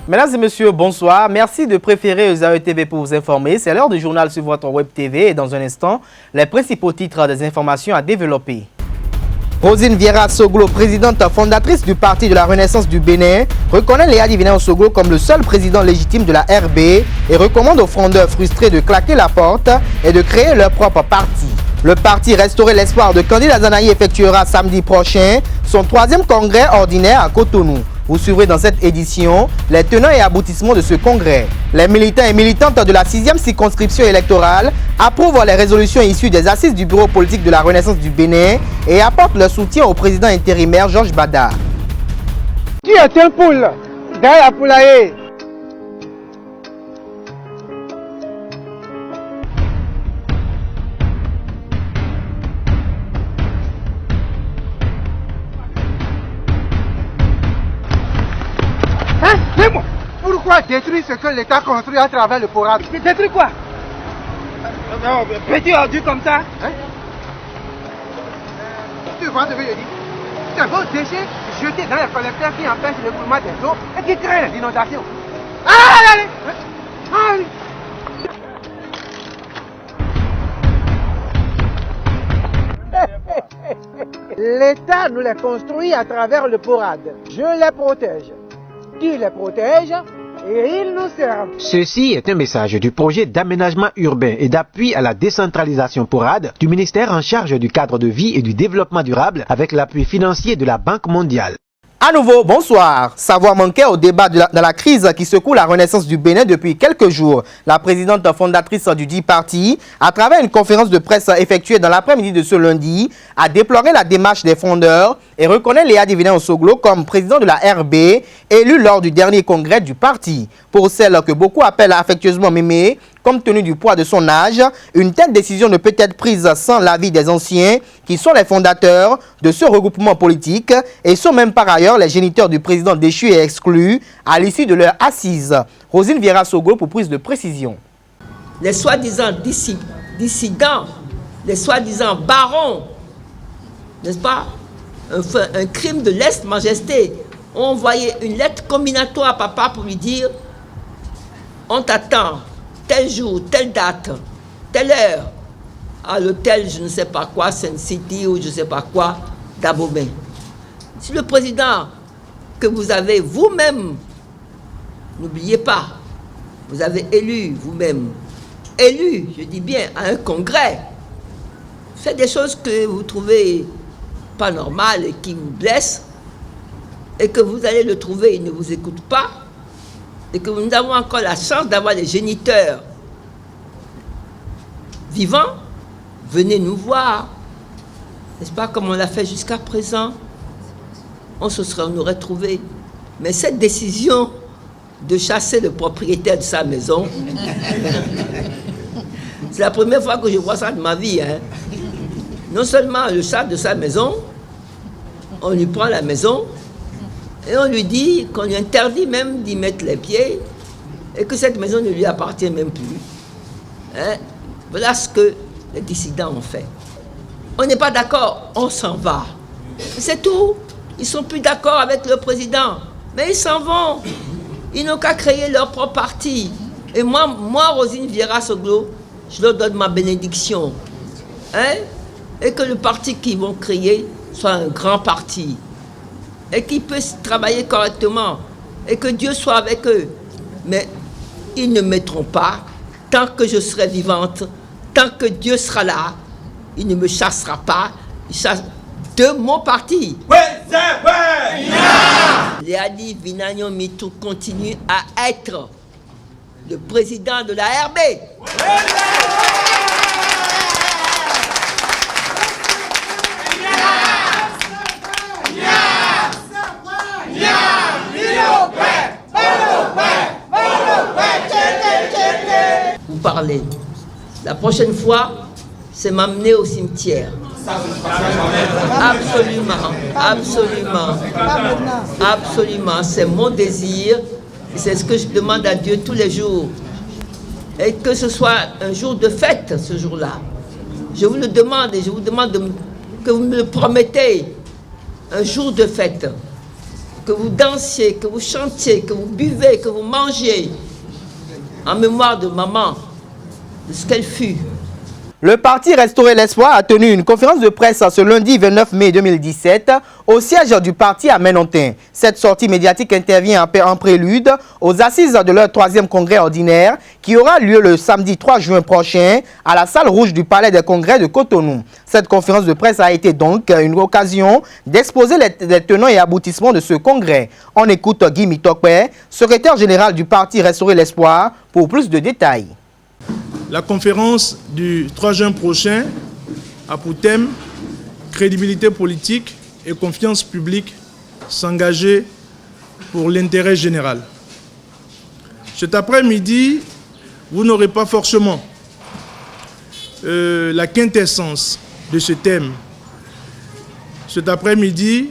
Mesdames et messieurs, bonsoir. Merci de préférer Usawe TV pour vous informer. C'est l'heure du journal sur votre web TV et dans un instant, les principaux titres des informations à développer. Rosine Vieira Soglo, présidente fondatrice du Parti de la Renaissance du Bénin, reconnaît Léa Divina Soglo comme le seul président légitime de la RB et recommande aux frondeurs frustrés de claquer la porte et de créer leur propre parti. Le parti Restaurer l'espoir de Candidat Zanaï effectuera samedi prochain son 3e congrès ordinaire à Cotonou. Vous suivrez dans cette édition les tenants et aboutissements de ce congrès. Les militants et militantes de la 6e circonscription électorale approuvent les résolutions issues des assises du bureau politique de la Renaissance du Bénin et apportent leur soutien au président intérimaire Georges Bada. Qui est un poule dans la poulailler? Hein? Dis-moi, pourquoi détruire ce que l'État construit à travers le forage? Détruire quoi? Petit ordu comme ça? Hein? Tu vois ce que je dis? C'est vos déchets jetés dans les collecteurs qui empêchent l'écoulement des eaux et qui créent les inondations. Allez! Allez! L'État nous les construit à travers le porade. Je les protège. Qui les protège et ils nous servent. Ceci est un message du projet d'aménagement urbain et d'appui à la décentralisation PORAD du ministère en charge du cadre de vie et du développement durable avec l'appui financier de la Banque mondiale. À nouveau, bonsoir. Savoir manquer au débat dans la crise qui secoue la Renaissance du Bénin depuis quelques jours. La présidente fondatrice du dit parti, à travers une conférence de presse effectuée dans l'après-midi de ce lundi, a déploré la démarche des fondeurs et reconnaît Léa Divina Soglo comme président de la RB, élu lors du dernier congrès du parti. Pour celle que beaucoup appellent affectueusement Mémé, compte tenu du poids de son âge, une telle décision ne peut être prise sans l'avis des anciens qui sont les fondateurs de ce regroupement politique et sont même par ailleurs les géniteurs du président déchu et exclu à l'issue de leur assise. Rosine Vieira Soglo pour prise de précision. Les soi-disant dissidents, les soi-disant barons, n'est-ce pas, un crime de lèse-majesté, ont envoyé une lettre combinatoire à papa pour lui dire « On t'attend, tel jour, telle date, telle heure, à l'hôtel je ne sais pas quoi, Sun City ou je ne sais pas quoi, d'Abomey. » Si le président que vous avez vous-même, n'oubliez pas, vous avez élu vous-même, élu, je dis bien, à un congrès, fait des choses que vous trouvez pas normales et qui vous blessent, et que vous allez le trouver, il ne vous écoute pas, et que nous avons encore la chance d'avoir les géniteurs vivants, venez nous voir. N'est-ce pas comme on l'a fait jusqu'à présent? On aurait trouvé. Mais cette décision de chasser le propriétaire de sa maison, c'est la première fois que je vois ça de ma vie. Hein. Non seulement le chat de sa maison, on lui prend la maison, et on lui dit qu'on lui interdit même d'y mettre les pieds et que cette maison ne lui appartient même plus. Hein? Voilà ce que les dissidents ont fait. On n'est pas d'accord, on s'en va. C'est tout. Ils ne sont plus d'accord avec le président. Mais ils s'en vont. Ils n'ont qu'à créer leur propre parti. Et moi Rosine Vieira Soglo, je leur donne ma bénédiction. Hein? Et que le parti qu'ils vont créer soit un grand parti. Et qu'ils puissent travailler correctement, et que Dieu soit avec eux. Mais ils ne mettront pas, tant que je serai vivante, tant que Dieu sera là, il ne me chassera pas, il chasse de mon parti. Léa Divina Mitou continue à être le président de la RB. Vous parlez. La prochaine fois, c'est m'amener au cimetière. Absolument, absolument, absolument. C'est mon désir. C'est ce que je demande à Dieu tous les jours. Et que ce soit un jour de fête, ce jour-là. Je vous le demande et je vous demande que vous me le promettez. Un jour de fête. que vous dansiez, que vous chantiez, que vous buvez, que vous mangiez, en mémoire de maman, de ce qu'elle fut. Le parti Restaurer l'Espoir a tenu une conférence de presse ce lundi 29 mai 2017 au siège du parti à Menontin. Cette sortie médiatique intervient en prélude aux assises de leur 3e congrès ordinaire qui aura lieu le samedi 3 juin prochain à la salle rouge du Palais des Congrès de Cotonou. Cette conférence de presse a été donc une occasion d'exposer les tenants et aboutissements de ce congrès. On écoute Guy Mitokwe, secrétaire général du parti Restaurer l'Espoir, pour plus de détails. La conférence du 3 juin prochain a pour thème « Crédibilité politique et confiance publique s'engager pour l'intérêt général ». Cet après-midi, vous n'aurez pas forcément la quintessence de ce thème. Cet après-midi,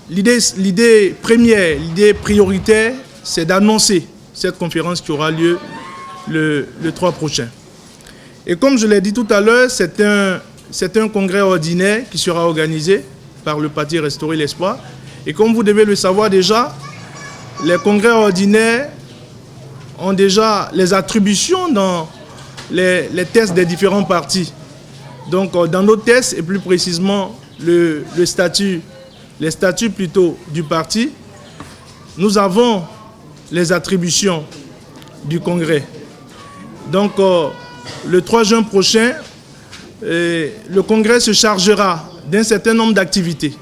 l'idée première, l'idée prioritaire, c'est d'annoncer cette conférence qui aura lieu le 3 prochain. Et comme je l'ai dit tout à l'heure, c'est un congrès ordinaire qui sera organisé par le parti Restaurer l'Espoir. Et comme vous devez le savoir déjà, les congrès ordinaires ont déjà les attributions dans les tests des différents partis. Donc dans nos tests, et plus précisément les statuts plutôt du parti, nous avons les attributions du congrès. Donc, le 3 juin prochain, le congrès se chargera d'un certain nombre d'activités.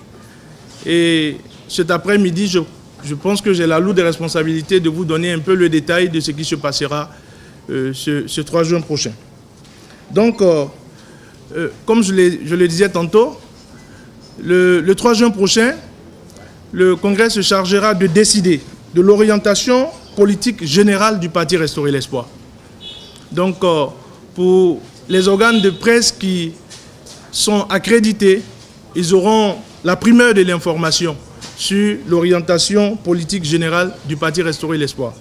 Et cet après-midi, je pense que j'ai la lourde responsabilité de vous donner un peu le détail de ce qui se passera ce 3 juin prochain. Donc, comme je le disais tantôt, le 3 juin prochain, le congrès se chargera de décider de l'orientation politique générale du parti Restaurer l'Espoir. Donc, pour les organes de presse qui sont accrédités, ils auront la primeur de l'information sur l'orientation politique générale du parti Restaurer l'Espoir.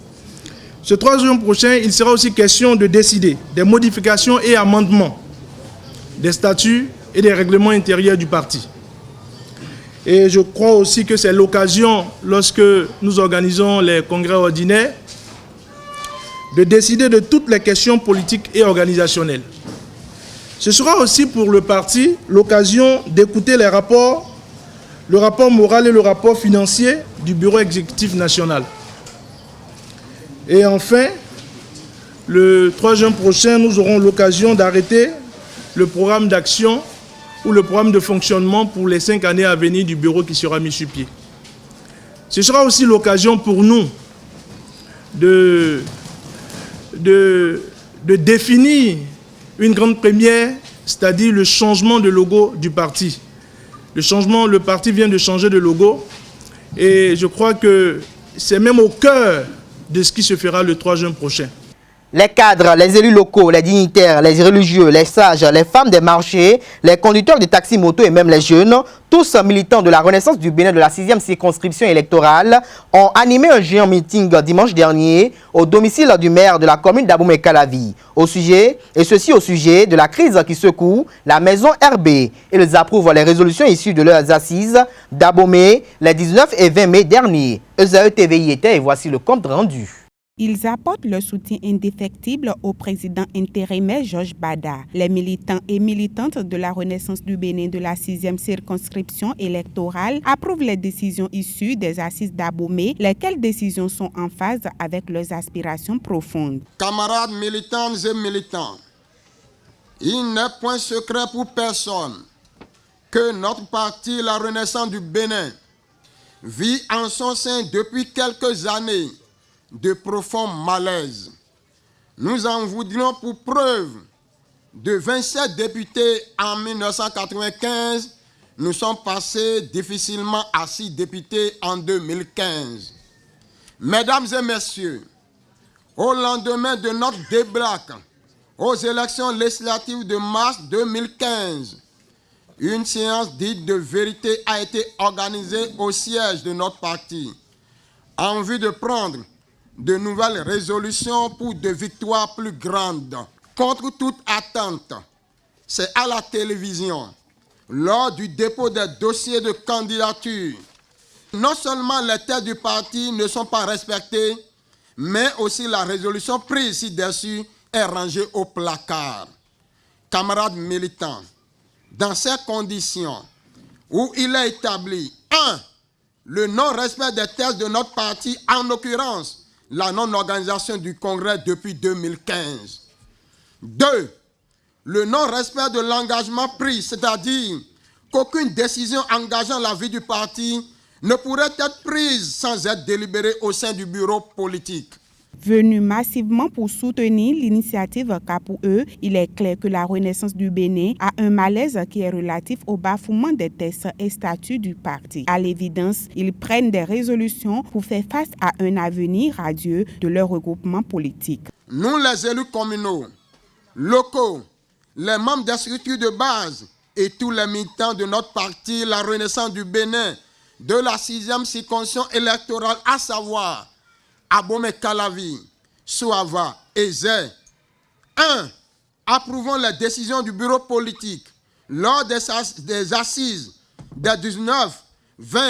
Ce 3 juin prochain, il sera aussi question de décider des modifications et amendements des statuts et des règlements intérieurs du parti. Et je crois aussi que c'est l'occasion, lorsque nous organisons les congrès ordinaires, de décider de toutes les questions politiques et organisationnelles. Ce sera aussi pour le parti l'occasion d'écouter le rapport moral et le rapport financier du Bureau exécutif national. Et enfin, le 3 juin prochain, nous aurons l'occasion d'arrêter le programme d'action ou le programme de fonctionnement pour les 5 années à venir du bureau qui sera mis sur pied. Ce sera aussi l'occasion pour nous de définir une grande première, c'est-à-dire le changement de logo du parti. Le parti vient de changer de logo et je crois que c'est même au cœur de ce qui se fera le 3 juin prochain. Les cadres, les élus locaux, les dignitaires, les religieux, les sages, les femmes des marchés, les conducteurs de taxis moto et même les jeunes, tous militants de la Renaissance du Bénin de la 6e circonscription électorale, ont animé un géant meeting dimanche dernier au domicile du maire de la commune d'Abomey-Calavi. Au sujet de la crise qui secoue la maison RB. Ils approuvent les résolutions issues de leurs assises d'Abomey les 19 et 20 mai dernier. ESAE TV y était et voici le compte rendu. Ils apportent le soutien indéfectible au président intérimaire Georges Bada. Les militants et militantes de la Renaissance du Bénin de la 6e circonscription électorale approuvent les décisions issues des assises d'Abomey, lesquelles décisions sont en phase avec leurs aspirations profondes. Camarades militantes et militants, il n'est point secret pour personne que notre parti, la Renaissance du Bénin, vit en son sein depuis quelques années de profond malaise. Nous en voudrions pour preuve de 27 députés en 1995, nous sommes passés difficilement à 6 députés en 2015. Mesdames et messieurs, au lendemain de notre débraque aux élections législatives de mars 2015, une séance dite de vérité a été organisée au siège de notre parti en vue de prendre de nouvelles résolutions pour de victoires plus grandes. Contre toute attente, c'est à la télévision, lors du dépôt des dossiers de candidature, Non seulement les terres du parti ne sont pas respectées, mais aussi la résolution prise ci-dessus est rangée au placard. Camarades militants, dans ces conditions où il est établi, 1. Le non-respect des thèses de notre parti, en l'occurrence, la non-organisation du Congrès depuis 2015. 2. Le non-respect de l'engagement pris, c'est-à-dire qu'aucune décision engageant la vie du parti ne pourrait être prise sans être délibérée au sein du bureau politique. Venu massivement pour soutenir l'initiative K4E, il est clair que la Renaissance du Bénin a un malaise qui est relatif au bafouement des textes et statuts du parti. À l'évidence, ils prennent des résolutions pour faire face à un avenir radieux de leur regroupement politique. Nous, les élus communaux, locaux, les membres des structures de base et tous les militants de notre parti, la Renaissance du Bénin, de la 6e circonscription électorale, à savoir Abomey-Calavi, Souava et Zé. 1. Approuvons les décisions du bureau politique lors des assises des 19, 20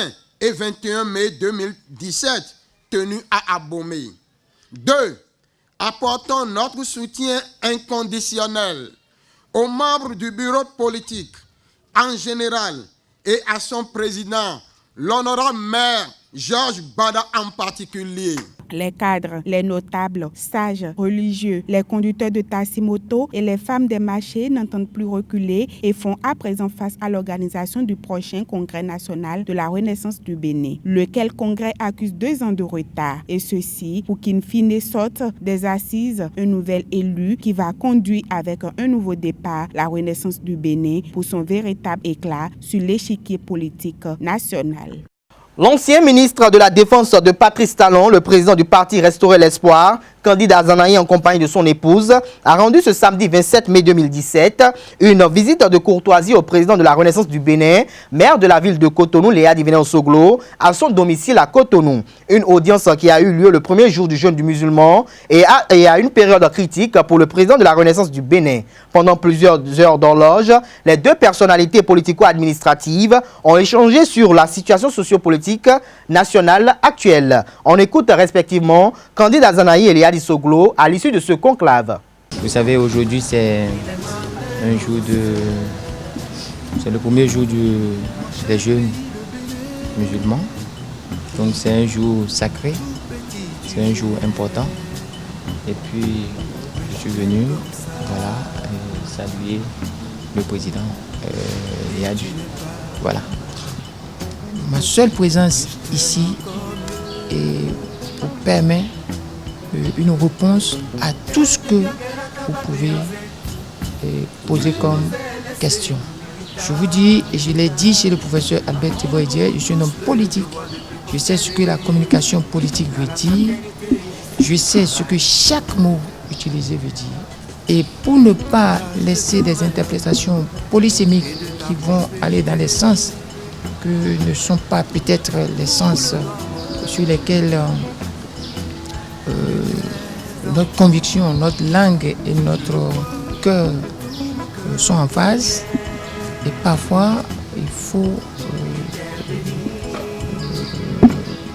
et 21 mai 2017 tenues à Abomey. 2. Apportons notre soutien inconditionnel aux membres du bureau politique en général et à son président, l'honorable maire Georges Bada en particulier. Les cadres, les notables, sages, religieux, les conducteurs de taxi-moto et les femmes des marchés n'entendent plus reculer et font à présent face à l'organisation du prochain congrès national de la Renaissance du Bénin, lequel congrès accuse 2 ans de retard. Et ceci pour qu'in fine sorte des assises un nouvel élu qui va conduire avec un nouveau départ la Renaissance du Bénin pour son véritable éclat sur l'échiquier politique national. L'ancien ministre de la Défense de Patrice Talon, le président du parti Restaurer l'Espoir, candidat à Zanaï en compagnie de son épouse, a rendu ce samedi 27 mai 2017 une visite de courtoisie au président de la Renaissance du Bénin, maire de la ville de Cotonou, Léa Divené-Osoglo, à son domicile à Cotonou. Une audience qui a eu lieu le premier jour du jeûne du musulman et à une période critique pour le président de la Renaissance du Bénin. Pendant plusieurs heures d'horloge, les 2 personnalités politico-administratives ont échangé sur la situation sociopolitique nationale actuelle. On écoute respectivement candidat Zanaï et Léa Divené-Osoglo à l'issue de ce conclave. Vous savez, aujourd'hui c'est un jour c'est le premier jour des jeûnes musulmans. Donc c'est un jour sacré, c'est un jour important. Et puis je suis venu saluer le président Yadu. Voilà. Ma seule présence ici vous permet une réponse à tout ce que vous pouvez poser comme question. Je vous dis, et je l'ai dit chez le professeur Albert Teboedier, je suis un homme politique. Je sais ce que la communication politique veut dire. Je sais ce que chaque mot utilisé veut dire. Et pour ne pas laisser des interprétations polysémiques qui vont aller dans les sens que ne sont pas peut-être les sens sur lesquels notre conviction, notre langue et notre cœur sont en phase. Et parfois, il faut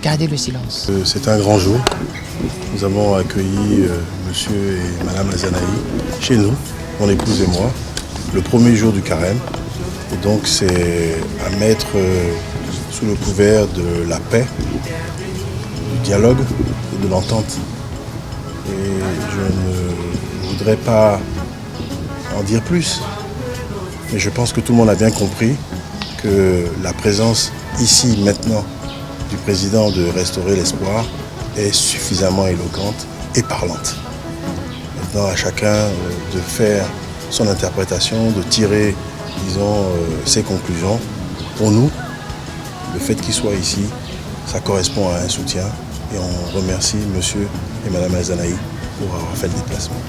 garder le silence. C'est un grand jour. Nous avons accueilli monsieur et madame Azanaï chez nous, mon épouse et moi, le premier jour du carême. Et donc c'est à mettre sous le couvert de la paix, du dialogue et de l'entente. Et je ne voudrais pas en dire plus, mais je pense que tout le monde a bien compris que la présence ici maintenant du président de Restaurer l'Espoir est suffisamment éloquente et parlante. Maintenant à chacun de faire son interprétation, de tirer, disons, ses conclusions. Pour nous, le fait qu'il soit ici, ça correspond à un soutien et on remercie monsieur et madame Azanaï pour avoir fait le déplacement.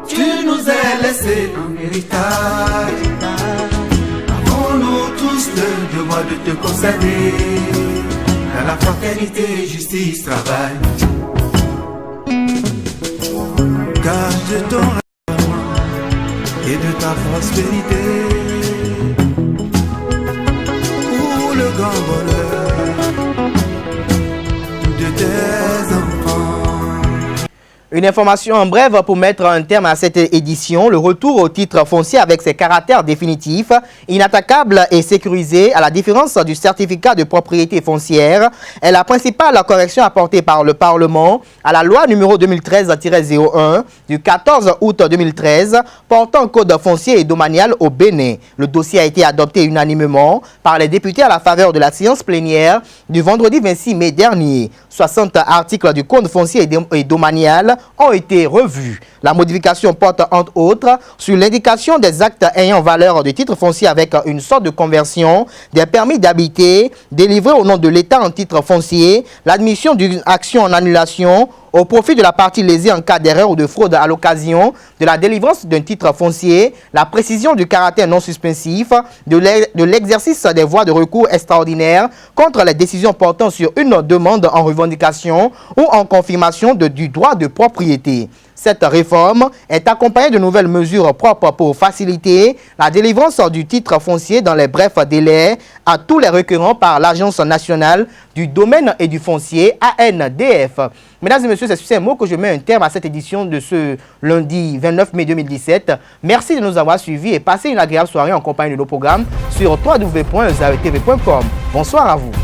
Tu nous as laissé un héritage. Avons-nous tous le devoir de te conserver dans la fraternité, justice, travail. Garde ton rayonnement et de ta prospérité. le grand bonheur de tes enfants. Une information en bref pour mettre un terme à cette édition. Le retour au titre foncier avec ses caractères définitifs, inattaquables et sécurisés, à la différence du certificat de propriété foncière, est la principale correction apportée par le Parlement à la loi numéro 2013-01 du 14 août 2013 portant code foncier et domanial au Bénin. Le dossier a été adopté unanimement par les députés à la faveur de la séance plénière du vendredi 26 mai dernier. 60 articles du code foncier et domanial ont été revus. La modification porte entre autres sur l'indication des actes ayant valeur de titre foncier avec une sorte de conversion, des permis d'habiter délivrés au nom de l'État en titre foncier, l'admission d'une action en annulation au profit de la partie lésée en cas d'erreur ou de fraude à l'occasion de la délivrance d'un titre foncier, la précision du caractère non suspensif de l'exercice des voies de recours extraordinaires contre les décisions portant sur une demande en revendication ou en confirmation du droit de propriété. Cette réforme est accompagnée de nouvelles mesures propres pour faciliter la délivrance du titre foncier dans les brefs délais à tous les requérants par l'Agence nationale du domaine et du foncier, ANDF. Mesdames et messieurs, c'est sur ces mots que je mets un terme à cette édition de ce lundi 29 mai 2017. Merci de nous avoir suivis et passez une agréable soirée en compagnie de nos programmes sur www.zaotv.com. Bonsoir à vous.